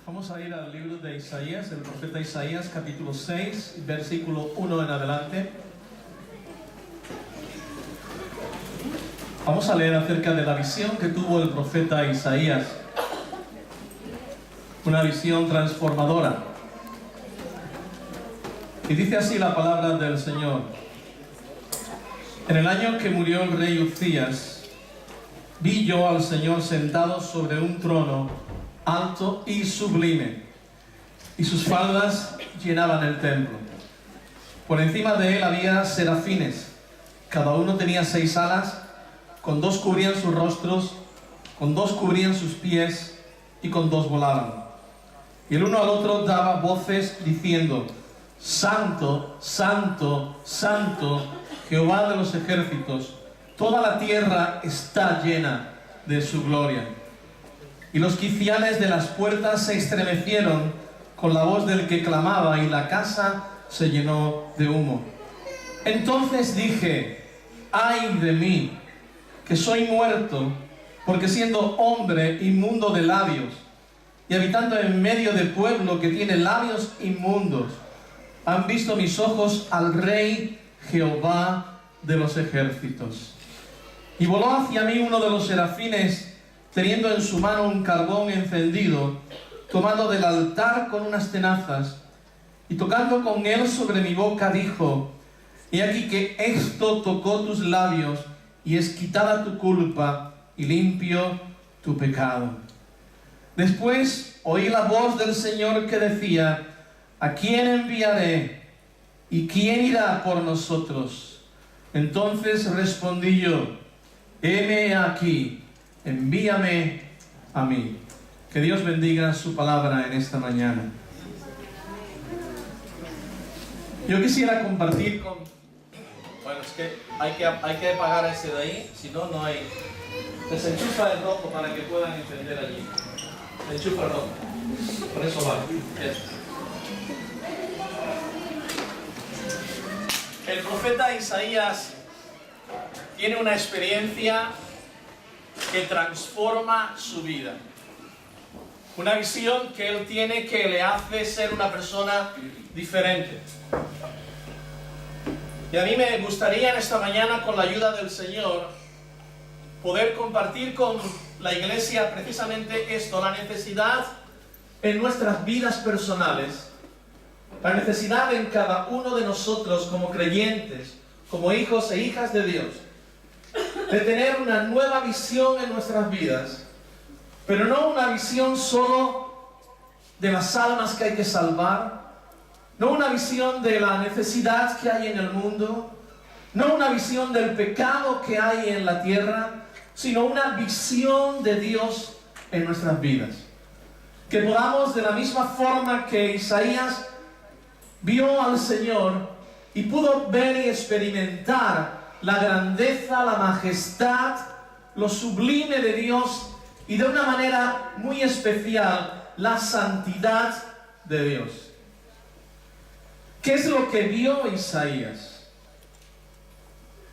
Vamos a ir al libro de Isaías, el profeta Isaías, capítulo 6, versículo 1 en adelante. Vamos a leer acerca de la visión que tuvo el profeta Isaías. Una visión transformadora. Y dice así la palabra del Señor. En el año que murió el rey Uzías, vi yo al Señor sentado sobre un trono alto y sublime, y sus faldas llenaban el templo. Por encima de él había serafines, cada uno tenía 6 alas, con 2 cubrían sus rostros, con 2 cubrían sus pies, y con 2 volaban. Y el uno al otro daba voces diciendo: Santo, Santo, Santo, Jehová de los ejércitos, toda la tierra está llena de su gloria. Y los quiciales de las puertas se estremecieron con la voz del que clamaba, y la casa se llenó de humo. Entonces dije: ay de mí, que soy muerto, porque siendo hombre inmundo de labios, y habitando en medio de pueblo que tiene labios inmundos, han visto mis ojos al Rey Jehová de los ejércitos. Y voló hacia mí uno de los serafines, teniendo en su mano un carbón encendido, tomado del altar con unas tenazas, y tocando con él sobre mi boca, dijo: he aquí que esto tocó tus labios, y es quitada tu culpa, y limpio tu pecado. Después oí la voz del Señor que decía: ¿a quién enviaré? ¿Y quién irá por nosotros? Entonces respondí yo: heme aquí, envíame a mí. Que Dios bendiga su palabra en esta mañana. Yo quisiera compartir con... Bueno, es que hay que apagar ese de ahí, si no, no hay... Desenchufa el rojo para que puedan encender allí. Enchufa el rojo. Por eso va. El profeta Isaías tiene una experiencia que transforma su vida. Una visión que él tiene que le hace ser una persona diferente. Y a mí me gustaría en esta mañana, con la ayuda del Señor, poder compartir con la iglesia precisamente esto, la necesidad en nuestras vidas personales, la necesidad en cada uno de nosotros como creyentes, como hijos e hijas de Dios, de tener una nueva visión en nuestras vidas, pero no una visión solo de las almas que hay que salvar, no una visión de la necesidad que hay en el mundo, no una visión del pecado que hay en la tierra, sino una visión de Dios en nuestras vidas. Que podamos, de la misma forma que Isaías vio al Señor y pudo ver y experimentar la grandeza, la majestad, lo sublime de Dios, y de una manera muy especial la santidad de Dios. ¿Qué es lo que vio Isaías?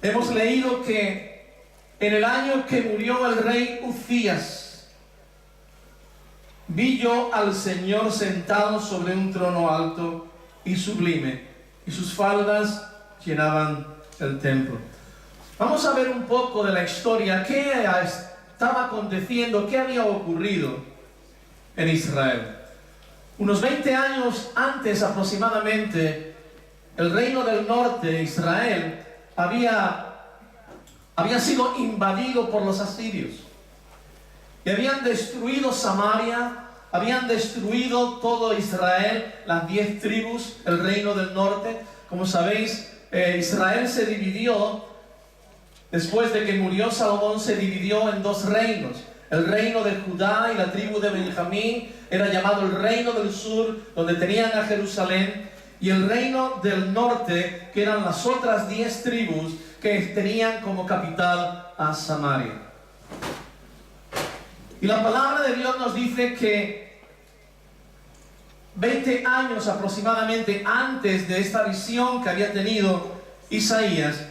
Hemos leído que en el año que murió el rey Uzías, vi yo al Señor sentado sobre un trono alto y sublime, y sus faldas llenaban el templo. Vamos a ver un poco de la historia, qué estaba aconteciendo, qué había ocurrido en Israel. Unos 20 años antes aproximadamente, el reino del norte, Israel, había sido invadido por los asirios. Y habían destruido Samaria, habían destruido todo Israel, las 10 tribus, el reino del norte. Como sabéis, Israel se dividió. Después de que murió Salomón, se dividió en 2 reinos. El reino de Judá y la tribu de Benjamín era llamado el reino del sur, donde tenían a Jerusalén. Y el reino del norte, que eran las otras 10 tribus, que tenían como capital a Samaria. Y la palabra de Dios nos dice que 20 años aproximadamente antes de esta visión que había tenido Isaías,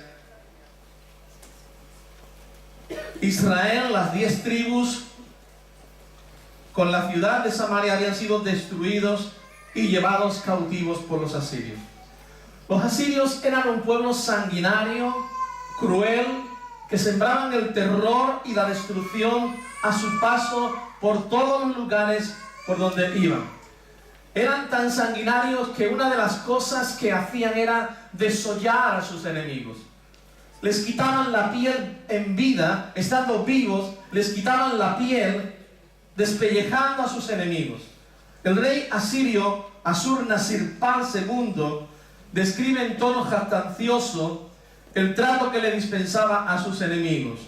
Israel, las 10 tribus, con la ciudad de Samaria habían sido destruidos y llevados cautivos por los asirios. Los asirios eran un pueblo sanguinario, cruel, que sembraban el terror y la destrucción a su paso por todos los lugares por donde iban. Eran tan sanguinarios que una de las cosas que hacían era desollar a sus enemigos. Les quitaban la piel en vida, estando vivos, les quitaban la piel, despellejando a sus enemigos. El rey asirio Asur-Nasirpal II describe en tono jactancioso el trato que le dispensaba a sus enemigos.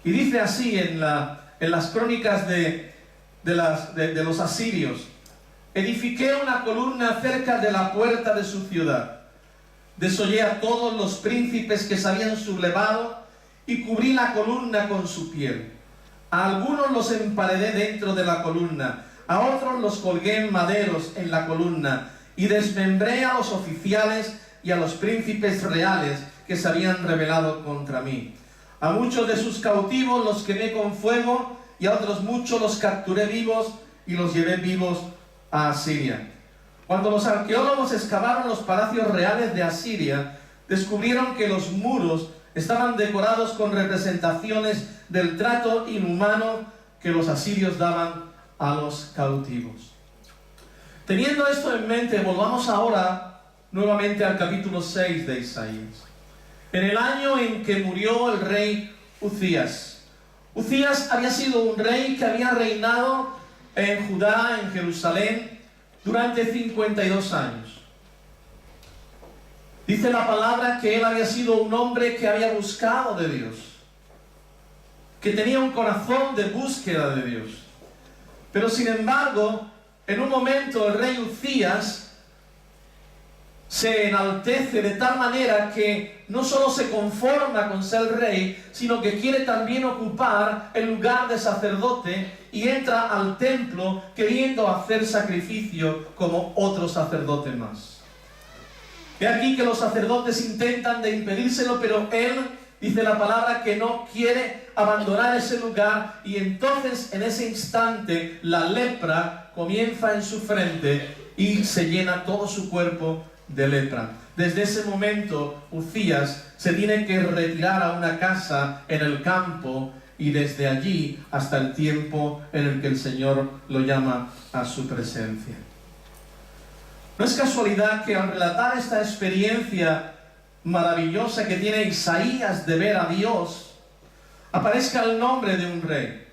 Y dice así en las crónicas de los asirios: edifiqué una columna cerca de la puerta de su ciudad, desollé a todos los príncipes que se habían sublevado y cubrí la columna con su piel. A algunos los emparedé dentro de la columna, a otros los colgué en maderos en la columna, y desmembré a los oficiales y a los príncipes reales que se habían rebelado contra mí. A muchos de sus cautivos los quemé con fuego, y a otros muchos los capturé vivos y los llevé vivos a Asiria. Cuando los arqueólogos excavaron los palacios reales de Asiria, descubrieron que los muros estaban decorados con representaciones del trato inhumano que los asirios daban a los cautivos. Teniendo esto en mente, volvamos ahora nuevamente al capítulo 6 de Isaías. En el año en que murió el rey Uzías. Uzías había sido un rey que había reinado en Judá, en Jerusalén, durante 52 años. Dice la palabra que él había sido un hombre que había buscado de Dios, que tenía un corazón de búsqueda de Dios. Pero sin embargo, en un momento el rey Uzías se enaltece de tal manera que no solo se conforma con ser rey, sino que quiere también ocupar el lugar de sacerdote y entra al templo queriendo hacer sacrificio como otro sacerdote más. He aquí que los sacerdotes intentan de impedírselo, pero él, dice la palabra, que no quiere abandonar ese lugar, y entonces en ese instante la lepra comienza en su frente y se llena todo su cuerpo de lepra. Desde ese momento Uzías se tiene que retirar a una casa en el campo, y desde allí hasta el tiempo en el que el Señor lo llama a su presencia. No es casualidad que al relatar esta experiencia maravillosa que tiene Isaías de ver a Dios, aparezca el nombre de un rey.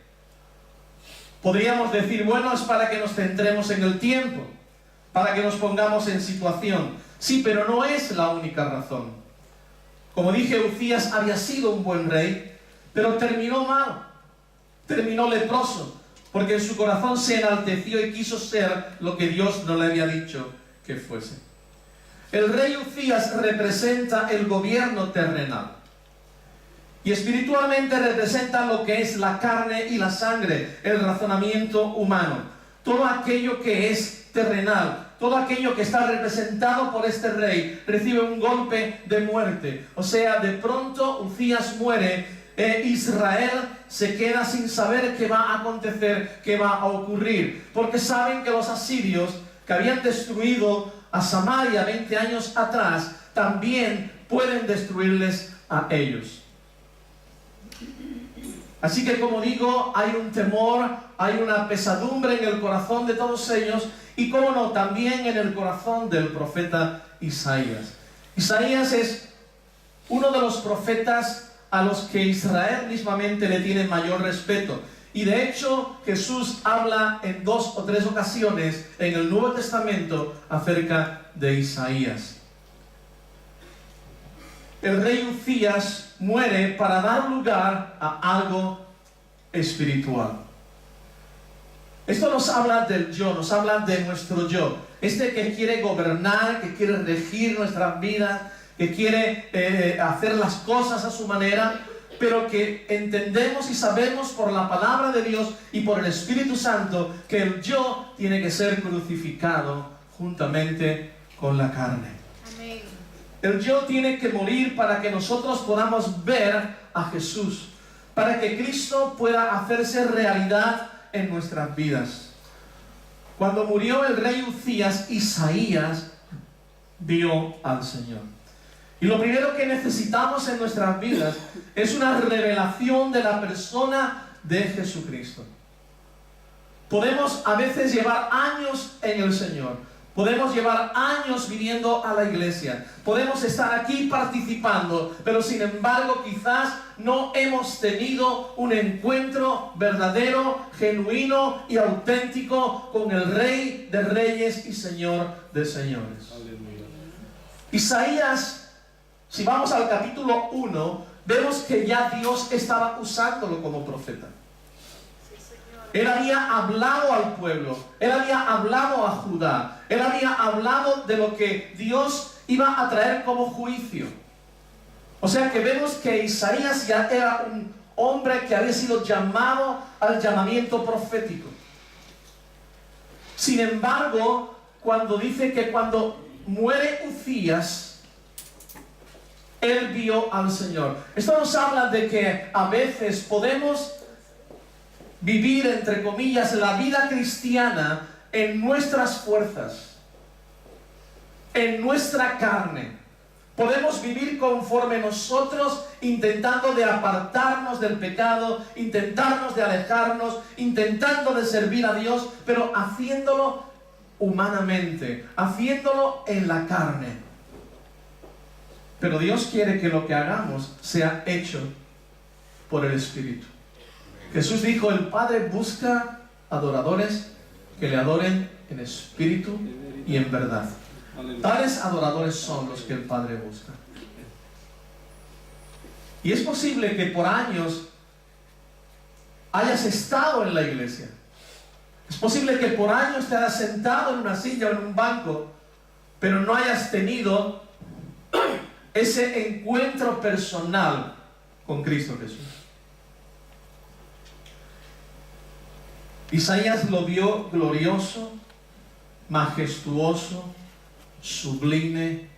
Podríamos decir, bueno, es para que nos centremos en el tiempo, para que nos pongamos en situación. Sí, pero no es la única razón. Como dije, Uzías había sido un buen rey, pero terminó mal, terminó leproso, porque en su corazón se enalteció y quiso ser lo que Dios no le había dicho que fuese. El rey Uzías representa el gobierno terrenal, y espiritualmente representa lo que es la carne y la sangre, el razonamiento humano, todo aquello que es terrenal. Todo aquello que está representado por este rey recibe un golpe de muerte. O sea, de pronto Uzías muere, Israel se queda sin saber qué va a acontecer, qué va a ocurrir. Porque saben que los asirios, que habían destruido a Samaria 20 años atrás, también pueden destruirles a ellos. Así que, como digo, hay un temor, hay una pesadumbre en el corazón de todos ellos, y cómo no, también en el corazón del profeta Isaías. Isaías es uno de los profetas a los que Israel mismamente le tiene mayor respeto. Y de hecho, Jesús habla en 2 o 3 ocasiones en el Nuevo Testamento acerca de Isaías. El rey Uzías muere para dar lugar a algo espiritual. Esto nos habla del yo, nos habla de nuestro yo. Este que quiere gobernar, que quiere regir nuestras vidas, que quiere hacer las cosas a su manera, pero que entendemos y sabemos por la palabra de Dios y por el Espíritu Santo que el yo tiene que ser crucificado juntamente con la carne. Amén. El yo tiene que morir para que nosotros podamos ver a Jesús, para que Cristo pueda hacerse realidad en nuestras vidas. Cuando murió el rey Uzías, Isaías vio al Señor. Y lo primero que necesitamos en nuestras vidas es una revelación de la persona de Jesucristo. Podemos a veces llevar años en el Señor, podemos llevar años viniendo a la iglesia, podemos estar aquí participando, pero sin embargo quizás no hemos tenido un encuentro verdadero, genuino y auténtico con el Rey de Reyes y Señor de Señores. Aleluya. Isaías, si vamos al capítulo 1, vemos que ya Dios estaba usándolo como profeta. Él había hablado al pueblo, él había hablado a Judá, él había hablado de lo que Dios iba a traer como juicio. O sea que vemos que Isaías ya era un hombre que había sido llamado al llamamiento profético. Sin embargo, cuando dice que cuando muere Uzías, él vio al Señor. Esto nos habla de que a veces podemos vivir, entre comillas, la vida cristiana en nuestras fuerzas, en nuestra carne. Podemos vivir conforme nosotros, intentando de apartarnos del pecado, intentando de alejarnos, intentando de servir a Dios, pero haciéndolo humanamente, haciéndolo en la carne. Pero Dios quiere que lo que hagamos sea hecho por el Espíritu. Jesús dijo, el Padre busca adoradores que le adoren en espíritu y en verdad. Tales adoradores son los que el Padre busca. Y es posible que por años hayas estado en la iglesia. Es posible que por años te hayas sentado en una silla o en un banco, pero no hayas tenido ese encuentro personal con Cristo Jesús. Isaías lo vio glorioso, majestuoso, sublime,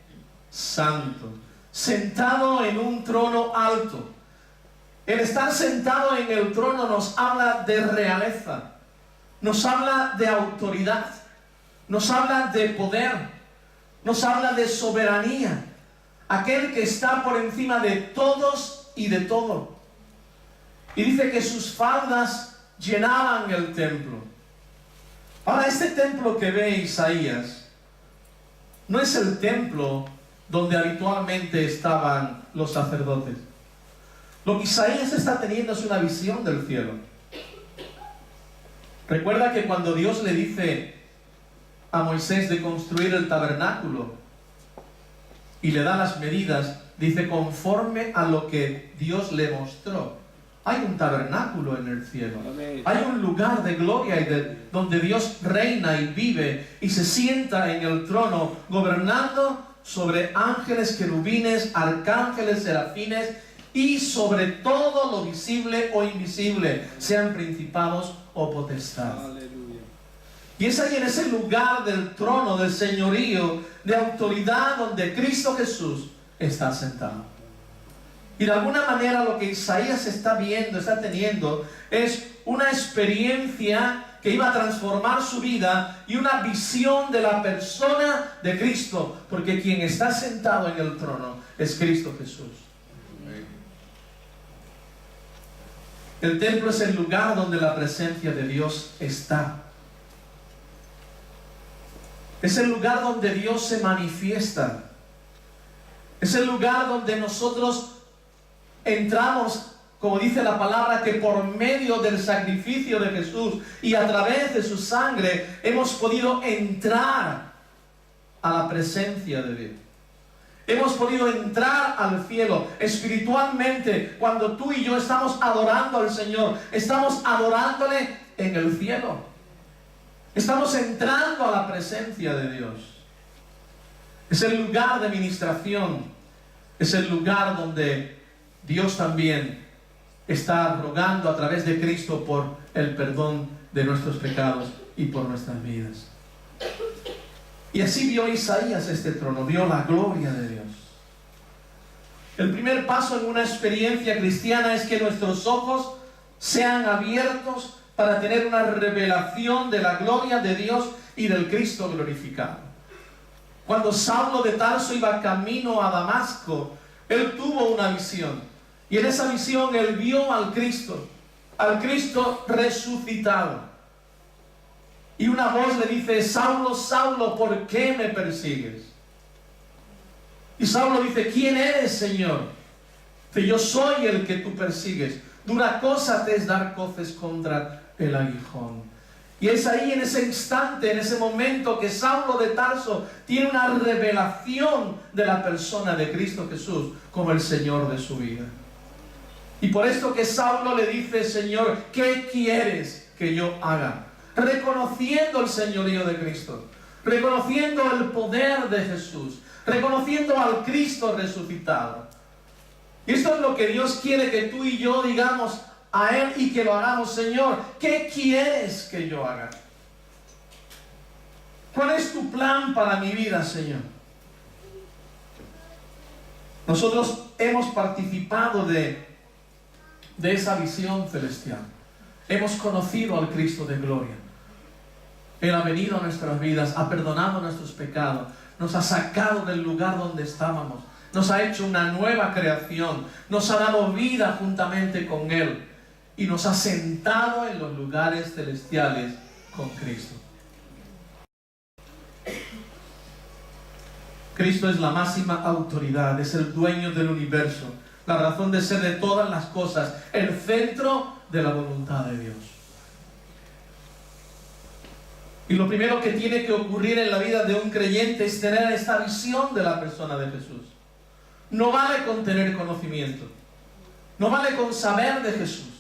santo, sentado en un trono alto. El estar sentado en el trono nos habla de realeza, nos habla de autoridad, nos habla de poder, nos habla de soberanía, aquel que está por encima de todos y de todo. Y dice que sus faldas llenaban el templo. Ahora, este templo que ve Isaías no es el templo donde habitualmente estaban los sacerdotes. Lo que Isaías está teniendo es una visión del cielo. Recuerda que cuando Dios le dice a Moisés de construir el tabernáculo y le da las medidas, dice conforme a lo que Dios le mostró. Hay un tabernáculo en el cielo. Hay un lugar de gloria y donde Dios reina y vive y se sienta en el trono gobernando sobre ángeles, querubines, arcángeles, serafines y sobre todo lo visible o invisible, sean principados o potestades. Y es ahí en ese lugar del trono, del señorío, de autoridad donde Cristo Jesús está sentado. Y de alguna manera lo que Isaías está viendo, está teniendo, es una experiencia que iba a transformar su vida y una visión de la persona de Cristo, porque quien está sentado en el trono es Cristo Jesús. El templo es el lugar donde la presencia de Dios está. Es el lugar donde Dios se manifiesta. Es el lugar donde nosotros entramos, como dice la palabra, que por medio del sacrificio de Jesús y a través de su sangre hemos podido entrar a la presencia de Dios. Hemos podido entrar al cielo espiritualmente. Cuando tú y yo estamos adorando al Señor, estamos adorándole en el cielo. Estamos entrando a la presencia de Dios. Es el lugar de ministración. Es el lugar donde Dios también está rogando a través de Cristo por el perdón de nuestros pecados y por nuestras vidas. Y así vio Isaías este trono, vio la gloria de Dios. El primer paso en una experiencia cristiana es que nuestros ojos sean abiertos para tener una revelación de la gloria de Dios y del Cristo glorificado. Cuando Saulo de Tarso iba camino a Damasco, él tuvo una visión. Y en esa visión él vio al Cristo resucitado. Y una voz le dice: Saulo, Saulo, ¿por qué me persigues? Y Saulo dice: ¿quién eres, Señor? Dice: yo soy el que tú persigues. Dura cosa te es dar coces contra el aguijón. Y es ahí, en ese instante, en ese momento, que Saulo de Tarso tiene una revelación de la persona de Cristo Jesús como el Señor de su vida. Y por esto que Saulo le dice: Señor, ¿qué quieres que yo haga? Reconociendo el señorío de Cristo, reconociendo el poder de Jesús, reconociendo al Cristo resucitado. Y esto es lo que Dios quiere que tú y yo digamos a Él y que lo hagamos. Señor, ¿qué quieres que yo haga? ¿Cuál es tu plan para mi vida, Señor? Nosotros hemos participado de esa visión celestial. Hemos conocido al Cristo de gloria. Él ha venido a nuestras vidas, ha perdonado nuestros pecados, nos ha sacado del lugar donde estábamos, nos ha hecho una nueva creación, nos ha dado vida juntamente con Él y nos ha sentado en los lugares celestiales con Cristo. Cristo es la máxima autoridad, es el dueño del universo, la razón de ser de todas las cosas, el centro de la voluntad de Dios. Y lo primero que tiene que ocurrir en la vida de un creyente es tener esta visión de la persona de Jesús. No vale con tener conocimiento, no vale con saber de Jesús,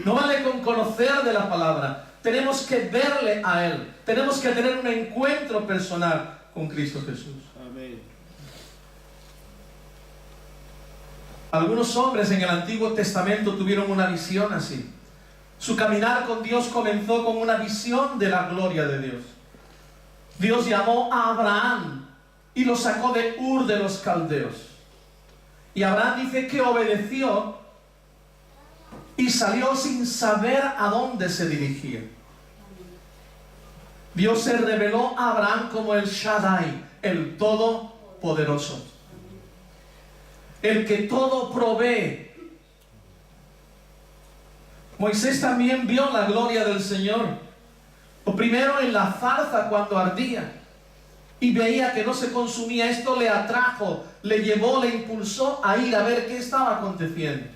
no vale con conocer de la palabra. Tenemos que verle a Él, tenemos que tener un encuentro personal con Cristo Jesús. Amén. Algunos hombres en el Antiguo Testamento tuvieron una visión así. Su caminar con Dios comenzó con una visión de la gloria de Dios. Dios llamó a Abraham y lo sacó de Ur de los Caldeos. Y Abraham dice que obedeció y salió sin saber a dónde se dirigía. Dios se reveló a Abraham como el Shaddai, el Todopoderoso, el que todo provee. Moisés también vio la gloria del Señor. Lo primero en la zarza cuando ardía y veía que no se consumía. Esto le atrajo, le llevó, le impulsó a ir a ver qué estaba aconteciendo.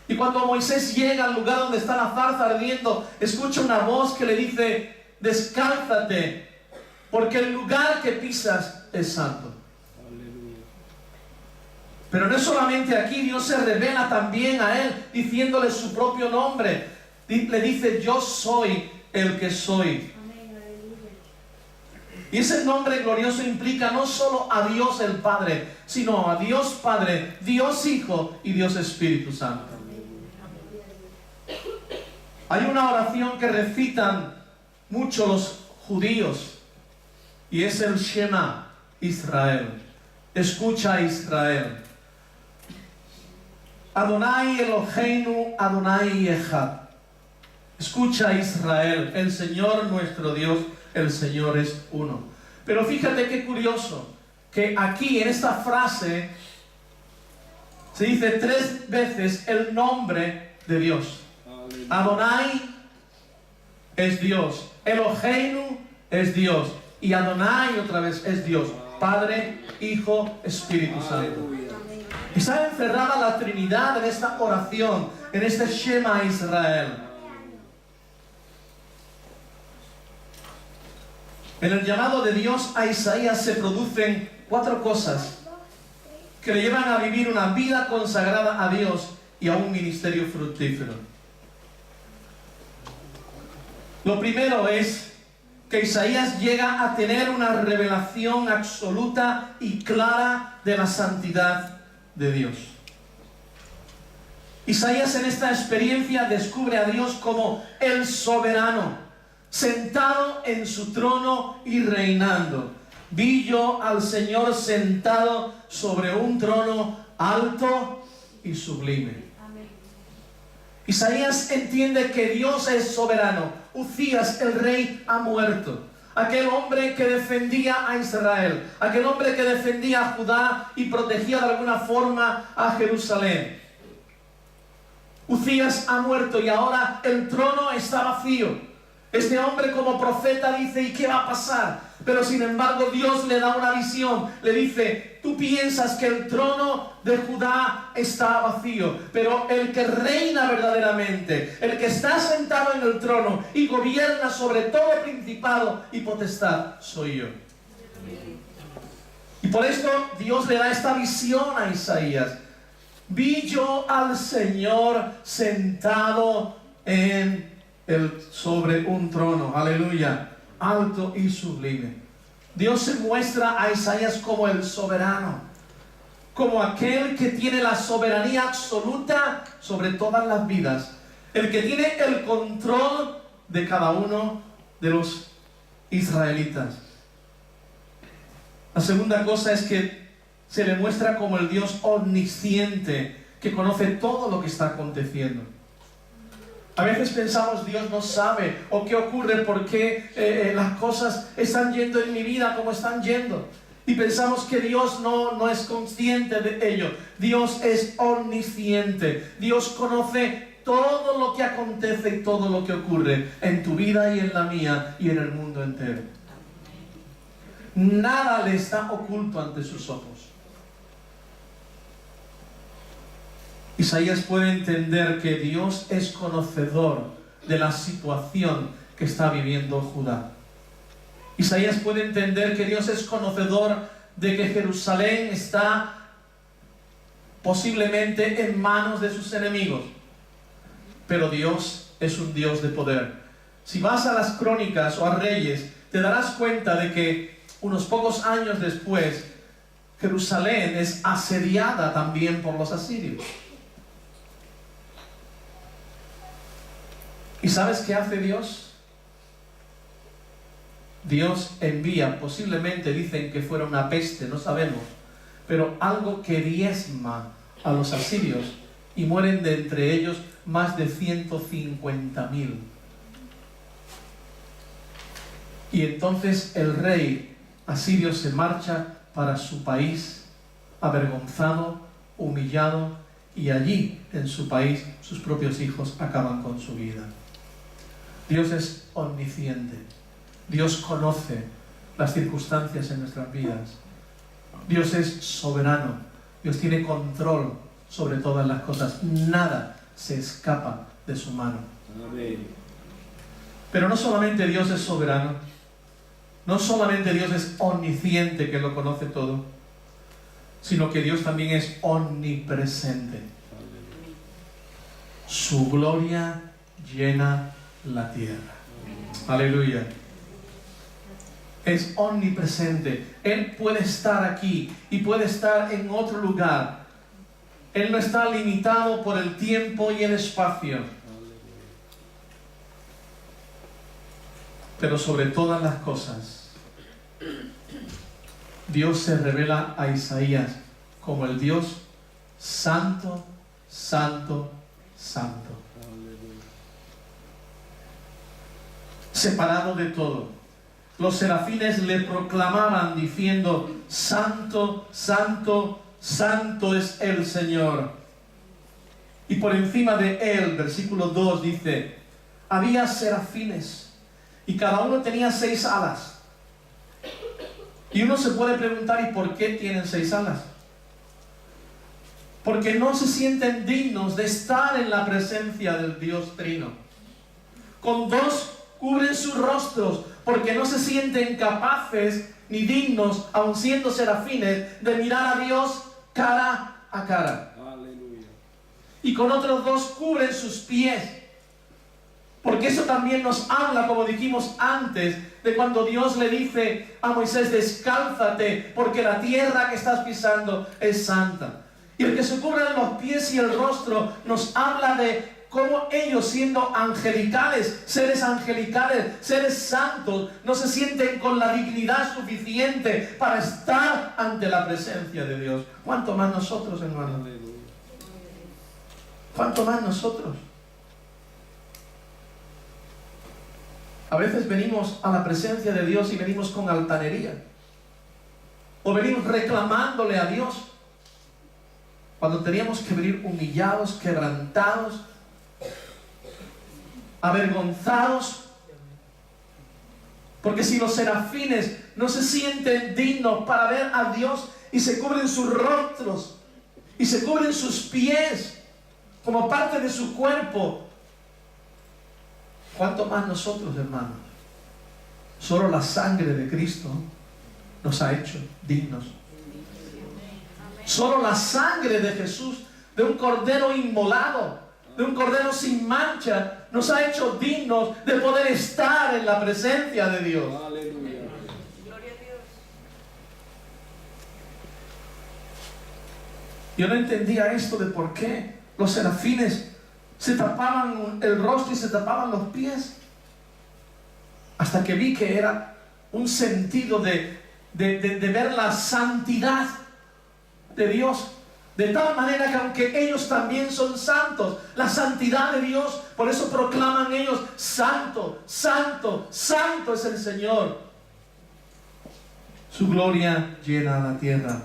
Y cuando Moisés llega al lugar donde está la zarza ardiendo, escucha una voz que le dice: descálzate, porque el lugar que pisas es santo. Pero no es solamente aquí, Dios se revela también a él, diciéndole su propio nombre. Le dice: yo soy el que soy. Y ese nombre glorioso implica no solo a Dios el Padre, sino a Dios Padre, Dios Hijo y Dios Espíritu Santo. Hay una oración que recitan mucho los judíos, y es el Shema Israel. Escucha, Israel. Adonai Eloheinu, Adonai Echad. Escucha, Israel, el Señor nuestro Dios, el Señor es uno. Pero fíjate qué curioso, que aquí en esta frase se dice 3 veces el nombre de Dios. Adonai es Dios, Eloheinu es Dios, y Adonai otra vez es Dios, Padre, Hijo, Espíritu Santo. Y está encerrada la Trinidad en esta oración, en este Shema Israel. En el llamado de Dios a Isaías se producen 4 cosas que le llevan a vivir una vida consagrada a Dios y a un ministerio fructífero. Lo primero es que Isaías llega a tener una revelación absoluta y clara de la santidad de Dios. Isaías en esta experiencia descubre a Dios como el soberano, sentado en su trono y reinando. Vi yo al Señor sentado sobre un trono alto y sublime. Isaías entiende que Dios es soberano. Uzías, el rey, ha muerto. Aquel hombre que defendía a Israel, aquel hombre que defendía a Judá y protegía de alguna forma a Jerusalén. Uzías ha muerto y ahora el trono está vacío. Este hombre como profeta dice, ¿y qué va a pasar? Pero sin embargo Dios le da una visión, le dice, tú piensas que el trono de Judá está vacío, pero el que reina verdaderamente, el que está sentado en el trono y gobierna sobre todo principado y potestad, soy yo. Y por esto Dios le da esta visión a Isaías. Vi yo al Señor sentado sobre un trono, aleluya, alto y sublime. Dios se muestra a Isaías como el soberano, como aquel que tiene la soberanía absoluta sobre todas las vidas, el que tiene el control de cada uno de los israelitas. La segunda cosa es que se le muestra como el Dios omnisciente, que conoce todo lo que está aconteciendo. A veces pensamos, Dios no sabe, o qué ocurre, por qué las cosas están yendo en mi vida como están yendo. Y pensamos que Dios no es consciente de ello. Dios es omnisciente. Dios conoce todo lo que acontece y todo lo que ocurre en tu vida y en la mía y en el mundo entero. Nada le está oculto ante sus ojos. Isaías puede entender que Dios es conocedor de la situación que está viviendo Judá. Isaías puede entender que Dios es conocedor de que Jerusalén está posiblemente en manos de sus enemigos. Pero Dios es un Dios de poder. Si vas a las Crónicas o a Reyes, te darás cuenta de que unos pocos años después, Jerusalén es asediada también por los asirios. ¿Y sabes qué hace Dios? Dios envía, posiblemente dicen que fuera una peste, no sabemos, pero algo que diezma a los asirios y mueren de entre ellos más de 150.000. Y entonces el rey asirio se marcha para su país, avergonzado, humillado, y allí, en su país, sus propios hijos acaban con su vida. Dios es omnisciente. Dios conoce las circunstancias en nuestras vidas. Dios es soberano. Dios tiene control sobre todas las cosas. Nada se escapa de su mano. Amén. Pero no solamente Dios es soberano, no solamente Dios es omnisciente, que lo conoce todo, sino que Dios también es omnipresente. Su gloria llena la tierra. Aleluya. Es omnipresente. Él puede estar aquí y puede estar en otro lugar. Él no está limitado por el tiempo y el espacio. Pero sobre todas las cosas, Dios se revela a Isaías como el Dios santo, santo, santo. Separado de todo. Los serafines le proclamaban diciendo, santo, santo, santo es el Señor. Y por encima de él, versículo 2 dice, había serafines y cada uno tenía 6 alas. Y uno se puede preguntar, ¿y por qué tienen 6 alas? Porque no se sienten dignos de estar en la presencia del Dios Trino. Con 2 cubren sus rostros, porque no se sienten capaces ni dignos, aun siendo serafines, de mirar a Dios cara a cara. Aleluya. Y con otros 2 cubren sus pies, porque eso también nos habla, como dijimos antes, de cuando Dios le dice a Moisés, descálzate, porque la tierra que estás pisando es santa. Y el que se cubran los pies y el rostro nos habla de cómo ellos, siendo angelicales, seres santos, no se sienten con la dignidad suficiente para estar ante la presencia de Dios. ¿Cuánto más nosotros, hermanos? ¿Cuánto más nosotros? A veces venimos a la presencia de Dios y venimos con altanería. O venimos reclamándole a Dios, cuando teníamos que venir humillados, quebrantados, avergonzados. Porque si los serafines no se sienten dignos para ver a Dios y se cubren sus rostros y se cubren sus pies como parte de su cuerpo, ¿cuánto más nosotros, hermanos? Solo la sangre de Cristo nos ha hecho dignos. Solo la sangre de Jesús, de un cordero inmolado, de un cordero sin mancha, nos ha hecho dignos de poder estar en la presencia de Dios. Aleluya. Gloria a Dios. Yo no entendía esto de por qué los serafines se tapaban el rostro y se tapaban los pies, hasta que vi que era un sentido de ver la santidad de Dios, de tal manera que aunque ellos también son santos, la santidad de Dios, por eso proclaman ellos: santo, santo, santo es el Señor. Su gloria llena la tierra.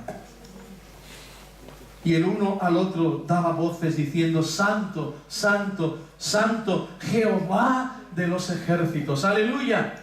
Y el uno al otro daba voces diciendo: santo, santo, santo, Jehová de los ejércitos. Aleluya.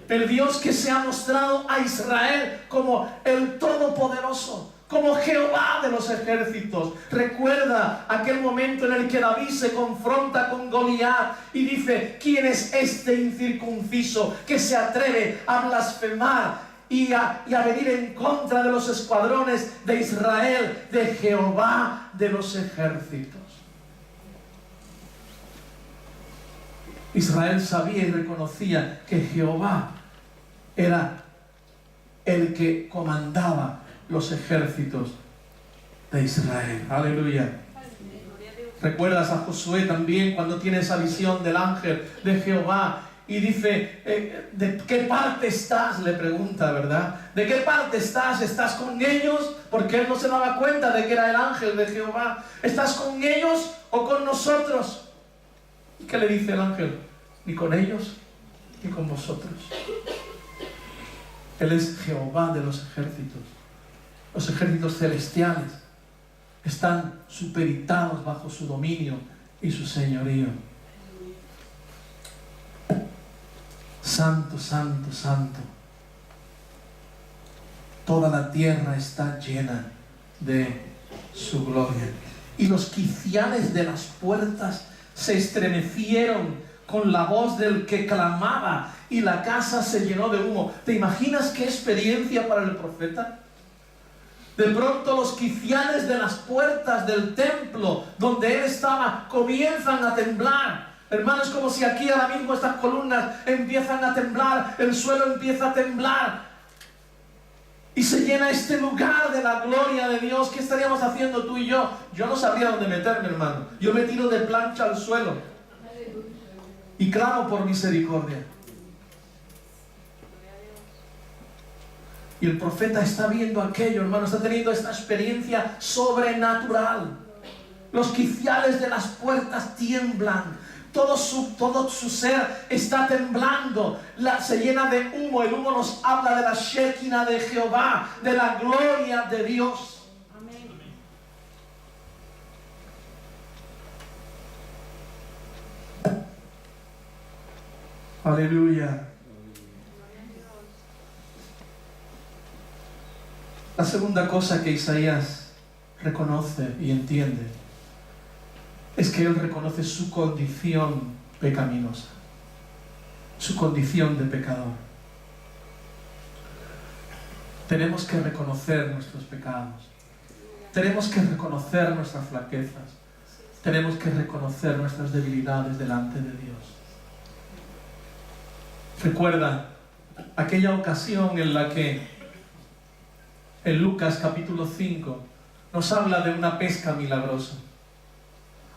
El Dios que se ha mostrado a Israel como el Todopoderoso, como Jehová de los ejércitos. Recuerda aquel momento en el que David se confronta con Goliat y dice: ¿quién es este incircunciso que se atreve a blasfemar y a venir en contra de los escuadrones de Israel, de Jehová de los ejércitos? Israel sabía y reconocía que Jehová era el que comandaba los ejércitos de Israel. Aleluya. ¿Recuerdas a Josué también cuando tiene esa visión del ángel de Jehová? Y dice: ¿de qué parte estás? Le pregunta, ¿verdad? ¿De qué parte estás? ¿Estás con ellos? Porque él no se daba cuenta de que era el ángel de Jehová. ¿Estás con ellos o con nosotros? ¿Y qué le dice el ángel? Ni con ellos, ni con vosotros. Él es Jehová de los ejércitos. Los ejércitos celestiales están supeditados bajo su dominio y su señorío. Santo, santo, santo. Toda la tierra está llena de su gloria. Y los quiciales de las puertas se estremecieron con la voz del que clamaba, y la casa se llenó de humo. ¿Te imaginas qué experiencia para el profeta? De pronto los quiciales de las puertas del templo donde él estaba comienzan a temblar. Hermanos, como si aquí ahora mismo estas columnas empiezan a temblar, el suelo empieza a temblar y se llena este lugar de la gloria de Dios. ¿Qué estaríamos haciendo tú y yo? Yo no sabría dónde meterme, hermano. Yo me tiro de plancha al suelo y clamo por misericordia. Y el profeta está viendo aquello, hermano, está teniendo esta experiencia sobrenatural. Los quiciales de las puertas tiemblan. Todo su ser está temblando. Se llena de humo. El humo nos habla de la Shekinah de Jehová, de la gloria de Dios. Amén. Aleluya. La segunda cosa que Isaías reconoce y entiende es que él reconoce su condición pecaminosa, su condición de pecador. Tenemos que reconocer nuestros pecados, tenemos que reconocer nuestras flaquezas, tenemos que reconocer nuestras debilidades delante de Dios. Recuerda aquella ocasión en la que en Lucas capítulo 5 nos habla de una pesca milagrosa.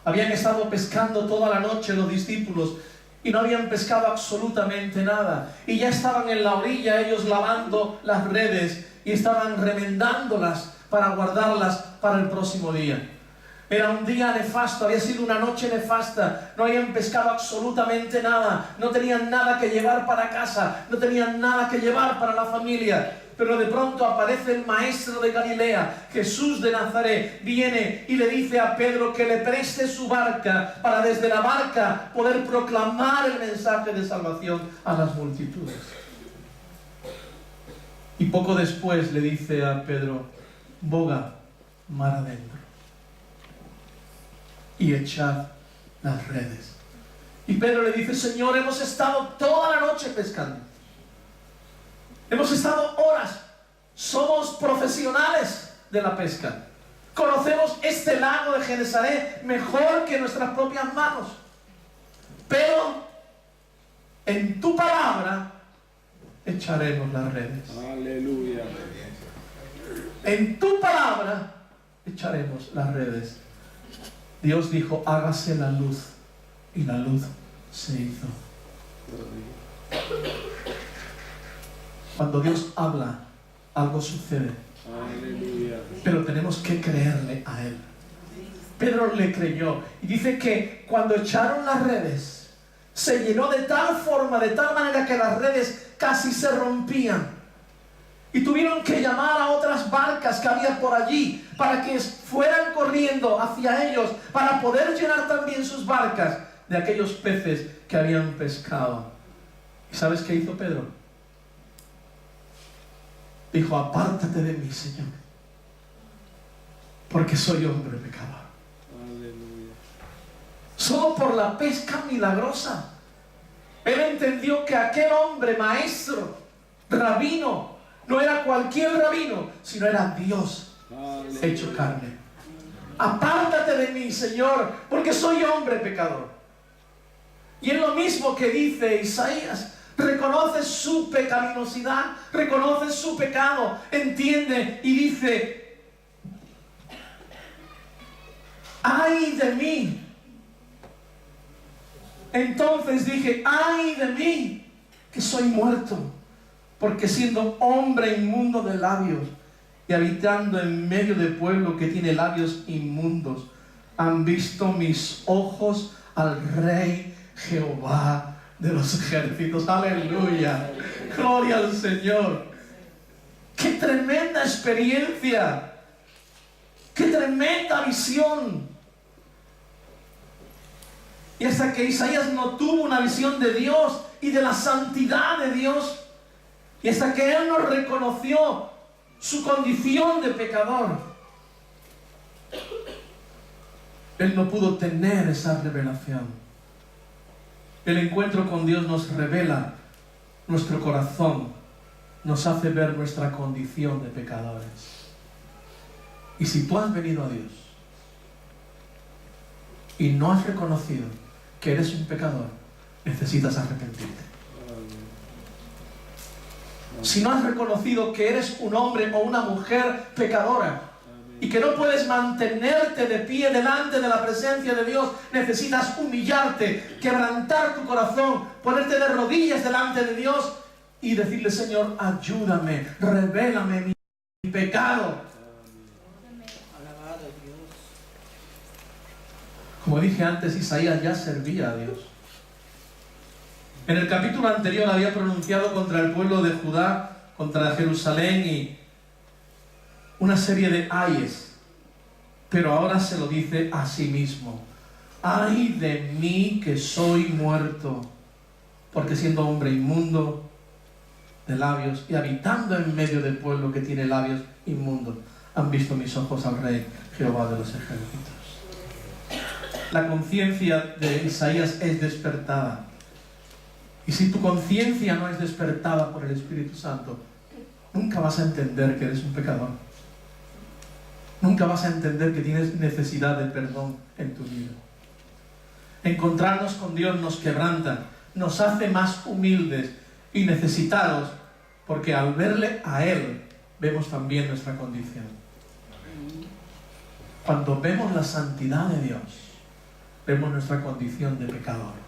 Habían estado pescando toda la noche los discípulos y no habían pescado absolutamente nada. Y ya estaban en la orilla ellos lavando las redes y estaban remendándolas para guardarlas para el próximo día. Era un día nefasto, había sido una noche nefasta, no habían pescado absolutamente nada, no tenían nada que llevar para casa, no tenían nada que llevar para la familia. Pero de pronto aparece el maestro de Galilea, Jesús de Nazaret, viene y le dice a Pedro que le preste su barca para desde la barca poder proclamar el mensaje de salvación a las multitudes. Y poco después le dice a Pedro, boga mar adentro y echad las redes. Y Pedro le dice, Señor, hemos estado toda la noche pescando. Hemos estado horas. Somos profesionales de la pesca. Conocemos este lago de Genesaret mejor que nuestras propias manos. Pero en tu palabra echaremos las redes. Aleluya. En tu palabra echaremos las redes. Dios dijo, hágase la luz. Y la luz se hizo. Cuando Dios habla, algo sucede. Aleluya. Pero tenemos que creerle a Él. Pedro le creyó. Y dice que cuando echaron las redes, se llenó de tal forma, de tal manera que las redes casi se rompían. Y tuvieron que llamar a otras barcas que había por allí para que fueran corriendo hacia ellos, para poder llenar también sus barcas de aquellos peces que habían pescado. ¿Y sabes qué hizo Pedro? Dijo, apártate de mí, Señor, porque soy hombre pecador. Aleluya. Solo por la pesca milagrosa, él entendió que aquel hombre, maestro, rabino, no era cualquier rabino, sino era Dios hecho carne. Apártate de mí, Señor, porque soy hombre pecador. Y es lo mismo que dice Isaías. Reconoce su pecaminosidad, reconoce su pecado, entiende y dice, ¡ay de mí! Entonces dije, ¡ay de mí! Que soy muerto, porque siendo hombre inmundo de labios y habitando en medio de pueblo que tiene labios inmundos, han visto mis ojos al Rey Jehová de los ejércitos. Aleluya, gloria al Señor. Qué tremenda experiencia, qué tremenda visión. Y hasta que Isaías no tuvo una visión de Dios y de la santidad de Dios, y hasta que él no reconoció su condición de pecador, él no pudo tener esa revelación. El encuentro con Dios nos revela nuestro corazón, nos hace ver nuestra condición de pecadores. Y si tú has venido a Dios y no has reconocido que eres un pecador, necesitas arrepentirte. Si no has reconocido que eres un hombre o una mujer pecadora y que no puedes mantenerte de pie delante de la presencia de Dios, necesitas humillarte, quebrantar tu corazón, ponerte de rodillas delante de Dios y decirle, Señor, ayúdame, revélame mi pecado. Como dije antes, Isaías ya servía a Dios. En el capítulo anterior había pronunciado contra el pueblo de Judá, contra Jerusalén y una serie de ayes, pero ahora se lo dice a sí mismo. Ay de mí que soy muerto, porque siendo hombre inmundo de labios y habitando en medio del pueblo que tiene labios inmundos, han visto mis ojos al Rey Jehová de los ejércitos. La conciencia de Isaías es despertada. Y si tu conciencia no es despertada por el Espíritu Santo, nunca vas a entender que eres un pecador. Nunca vas a entender que tienes necesidad de perdón en tu vida. Encontrarnos con Dios nos quebranta, nos hace más humildes y necesitados, porque al verle a Él, vemos también nuestra condición. Cuando vemos la santidad de Dios, vemos nuestra condición de pecador.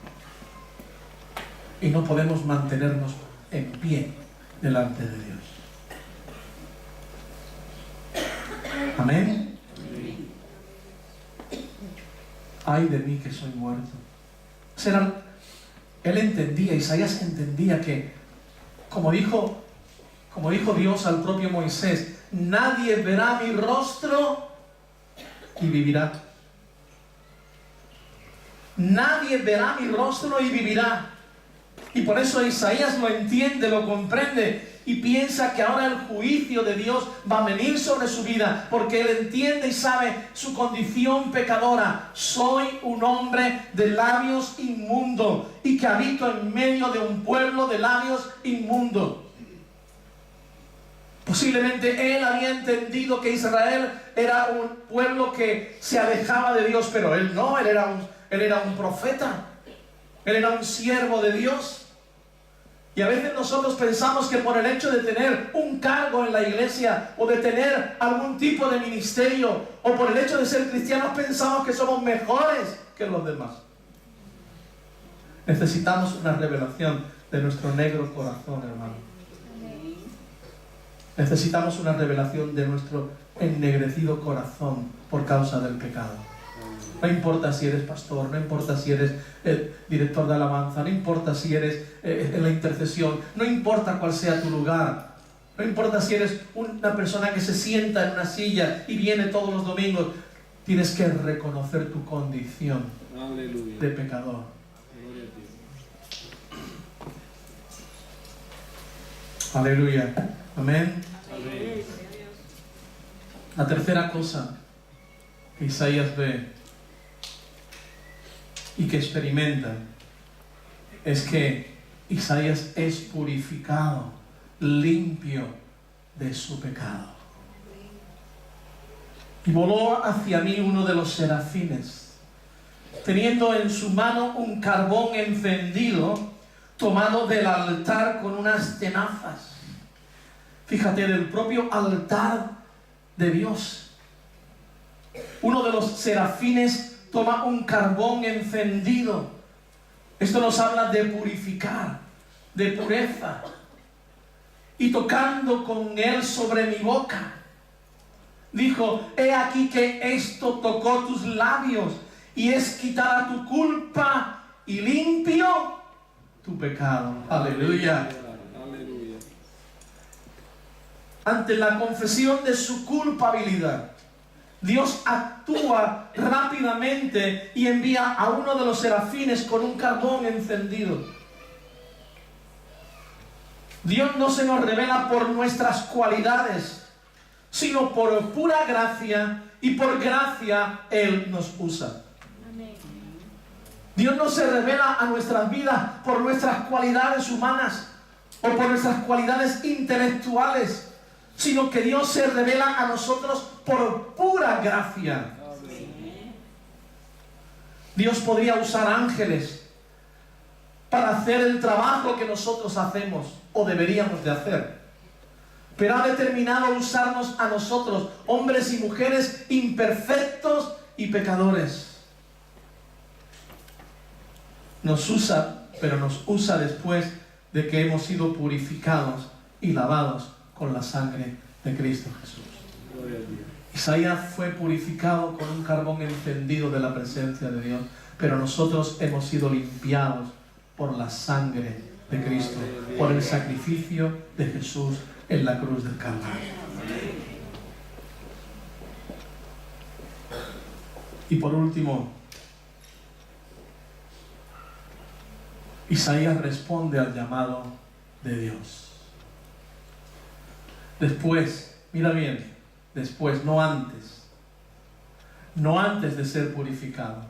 Y no podemos mantenernos en pie delante de Dios. Amén. ay de mí que soy muerto. Él entendía, Isaías entendía que, como dijo Dios al propio Moisés, nadie verá mi rostro y vivirá. Nadie verá mi rostro y vivirá. Y por eso Isaías lo entiende, lo comprende y piensa que ahora el juicio de Dios va a venir sobre su vida, porque él entiende y sabe su condición pecadora. Soy un hombre de labios inmundos y que habito en medio de un pueblo de labios inmundos. Posiblemente él había entendido que Israel era un pueblo que se alejaba de Dios, pero él no, él era un profeta, él era un siervo de Dios. Y a veces nosotros pensamos que por el hecho de tener un cargo en la iglesia o de tener algún tipo de ministerio o por el hecho de ser cristianos pensamos que somos mejores que los demás. Necesitamos una revelación de nuestro negro corazón, hermano. Necesitamos una revelación de nuestro ennegrecido corazón por causa del pecado. No importa si eres pastor, no importa si eres director de alabanza, no importa si eres en la intercesión, no importa cuál sea tu lugar, no importa si eres una persona que se sienta en una silla y viene todos los domingos, tienes que reconocer tu condición de pecador. Aleluya. Amén. La tercera cosa que Isaías ve y que experimenta es que Isaías es purificado, limpio de su pecado. Y voló hacia mí uno de los serafines, teniendo en su mano un carbón encendido, tomado del altar con unas tenazas. Fíjate, del propio altar de Dios. Uno de los serafines toma un carbón encendido. Esto nos habla de purificar, de pureza. Y tocando con él sobre mi boca, dijo: he aquí que esto tocó tus labios, y es quitada tu culpa y limpio tu pecado. Aleluya. Ante la confesión de su culpabilidad, Dios actúa rápidamente y envía a uno de los serafines con un carbón encendido. Dios no se nos revela por nuestras cualidades, sino por pura gracia, y por gracia Él nos usa. Dios no se revela a nuestras vidas por nuestras cualidades humanas o por nuestras cualidades intelectuales, sino que Dios se revela a nosotros por pura gracia. Dios podría usar ángeles para hacer el trabajo que nosotros hacemos o deberíamos de hacer, pero ha determinado usarnos a nosotros, hombres y mujeres imperfectos y pecadores. Nos usa, pero nos usa después de que hemos sido purificados y lavados con la sangre de Cristo Jesús. Isaías fue purificado con un carbón encendido de la presencia de Dios, pero nosotros hemos sido limpiados por la sangre de Cristo, por el sacrificio de Jesús en la cruz del Calvario. Y por último, Isaías responde al llamado de Dios. Después, mira bien, después, no antes. No antes de ser purificado.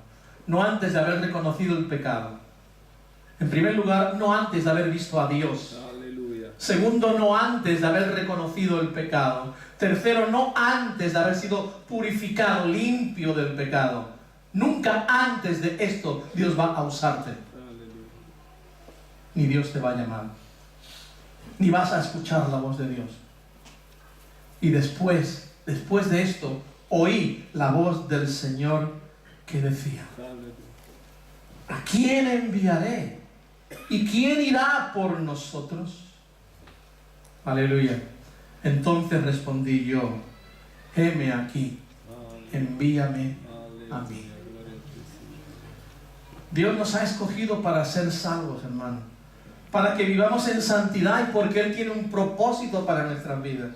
No antes de haber reconocido el pecado. En primer lugar, no antes de haber visto a Dios. Aleluya. Segundo, no antes de haber reconocido el pecado. Tercero, no antes de haber sido purificado, limpio del pecado. Nunca antes de esto Dios va a usarte. Aleluya. Ni Dios te va a llamar. Ni vas a escuchar la voz de Dios. Y después de esto, oí la voz del Señor que decía: ¿a quién enviaré? ¿Y quién irá por nosotros? Aleluya. Entonces respondí yo: heme aquí, envíame a mí. Dios nos ha escogido para ser salvos, hermano, para que vivamos en santidad y porque Él tiene un propósito para nuestras vidas.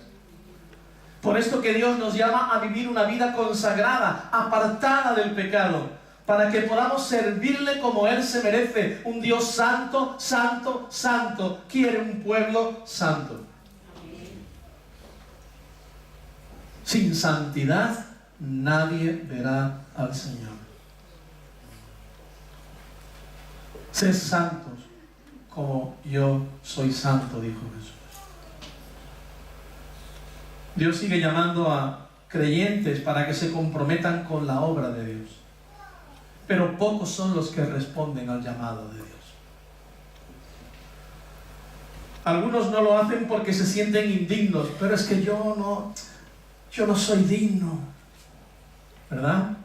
Por esto que Dios nos llama a vivir una vida consagrada, apartada del pecado, para que podamos servirle como Él se merece. Un Dios santo, santo, santo, quiere un pueblo santo. Sin santidad nadie verá al Señor. Sed santos como yo soy santo, dijo Jesús. Dios sigue llamando a creyentes para que se comprometan con la obra de Dios. Pero pocos son los que responden al llamado de Dios. Algunos no lo hacen porque se sienten indignos, pero es que yo no soy digno, ¿verdad?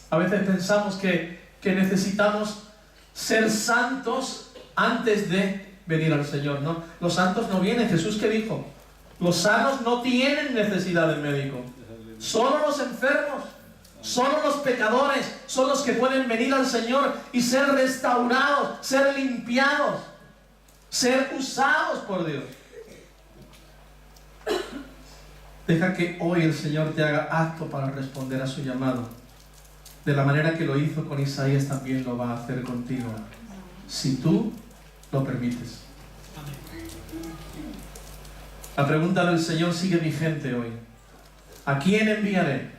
A veces pensamos que necesitamos ser santos antes de venir al Señor, ¿no? Los santos no vienen. Jesús, ¿qué dijo? Los sanos no tienen necesidad del médico. Solo los enfermos, solo los pecadores son los que pueden venir al Señor y ser restaurados, ser limpiados, ser usados por Dios. Deja que hoy el Señor te haga apto para responder a su llamado. De la manera que lo hizo con Isaías, también lo va a hacer contigo, si tú lo permites. La pregunta del Señor sigue vigente hoy. ¿A quién enviaré?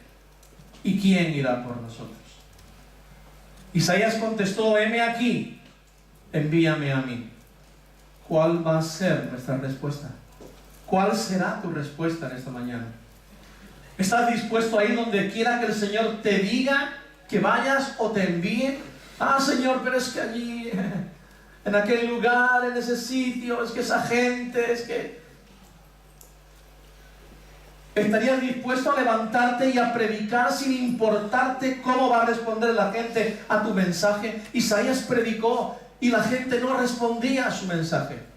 ¿Y quién irá por nosotros? Isaías contestó: heme aquí, envíame a mí. ¿Cuál va a ser nuestra respuesta? ¿Cuál será tu respuesta en esta mañana? ¿Estás dispuesto a ir donde quiera que el Señor te diga que vayas o te envíe? Ah, Señor, pero es que allí, en aquel lugar, en ese sitio, es que esa gente, es que... ¿Estarías dispuesto a levantarte y a predicar sin importarte cómo va a responder la gente a tu mensaje? Isaías predicó y la gente no respondía a su mensaje.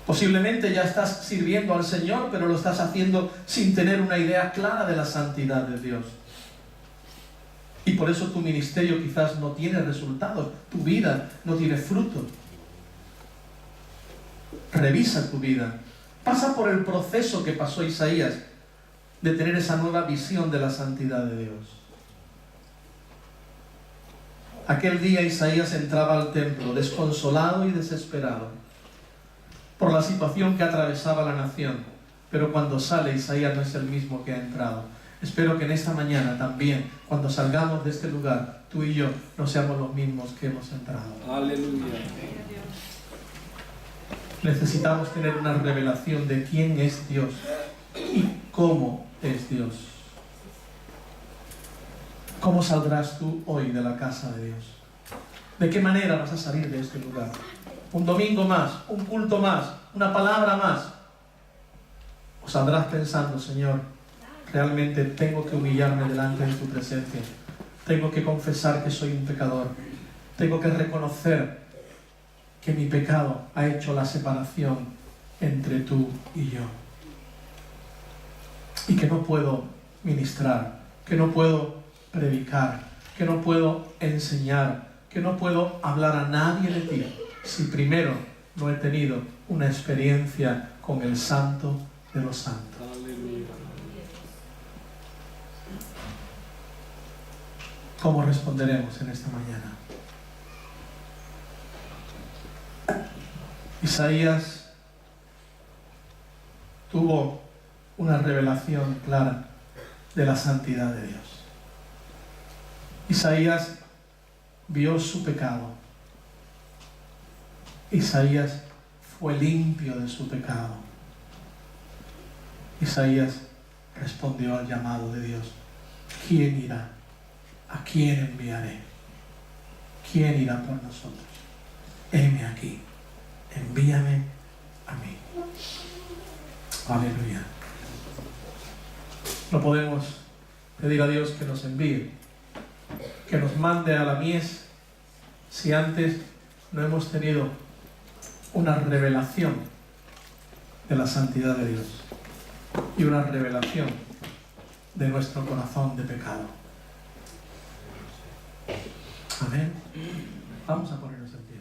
Posiblemente ya estás sirviendo al Señor, pero lo estás haciendo sin tener una idea clara de la santidad de Dios. Y por eso tu ministerio quizás no tiene resultados, tu vida no tiene fruto. Revisa tu vida. Pasa por el proceso que pasó Isaías de tener esa nueva visión de la santidad de Dios. Aquel día Isaías entraba al templo desconsolado y desesperado por la situación que atravesaba la nación. Pero cuando sale, Isaías no es el mismo que ha entrado. Espero que en esta mañana también, cuando salgamos de este lugar, tú y yo no seamos los mismos que hemos entrado. Aleluya. Necesitamos tener una revelación de quién es Dios y cómo es Dios. ¿Cómo saldrás tú hoy de la casa de Dios? ¿De qué manera vas a salir de este lugar? ¿Un domingo más? ¿Un culto más? ¿Una palabra más? ¿O saldrás pensando: Señor, realmente tengo que humillarme delante de tu presencia? Tengo que confesar que soy un pecador. Tengo que reconocer que mi pecado ha hecho la separación entre tú y yo. Y que no puedo ministrar, que no puedo predicar, que no puedo enseñar, que no puedo hablar a nadie de ti si primero no he tenido una experiencia con el Santo de los Santos. Aleluya. ¿Cómo responderemos en esta mañana? Isaías tuvo una revelación clara de la santidad de Dios. Isaías vio su pecado. Isaías fue limpio de su pecado. Isaías respondió al llamado de Dios. ¿Quién irá? ¿A quién enviaré? ¿Quién irá por nosotros? Heme aquí. Envíame a mí. Aleluya. No podemos pedir a Dios que nos envíe, que nos mande a la mies, si antes no hemos tenido una revelación de la santidad de Dios y una revelación de nuestro corazón de pecado. Amén. Vamos a ponernos en pie.